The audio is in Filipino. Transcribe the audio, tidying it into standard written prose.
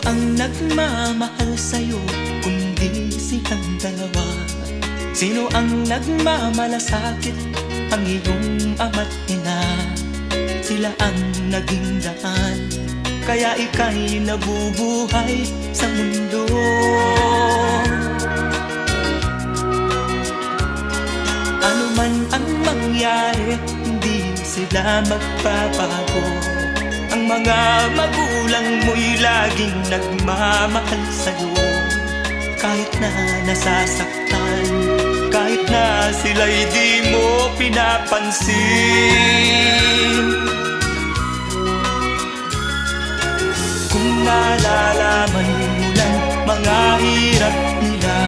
ang nagmamahal sa'yo kundi silang dalawa? Sino ang nagmamalasakit? Ang iyong ama't ina. Sila ang naging daan, kaya ika'y nabubuhay sa mundo. Ano man ang mangyari, hindi sila magbabago. Ang mga magulang mo'y laging nagmamahal sa'yo. Kahit na nasasaktan, kahit na sila'y di mo pinapansin. Kung nalalaman mo lang mga hirap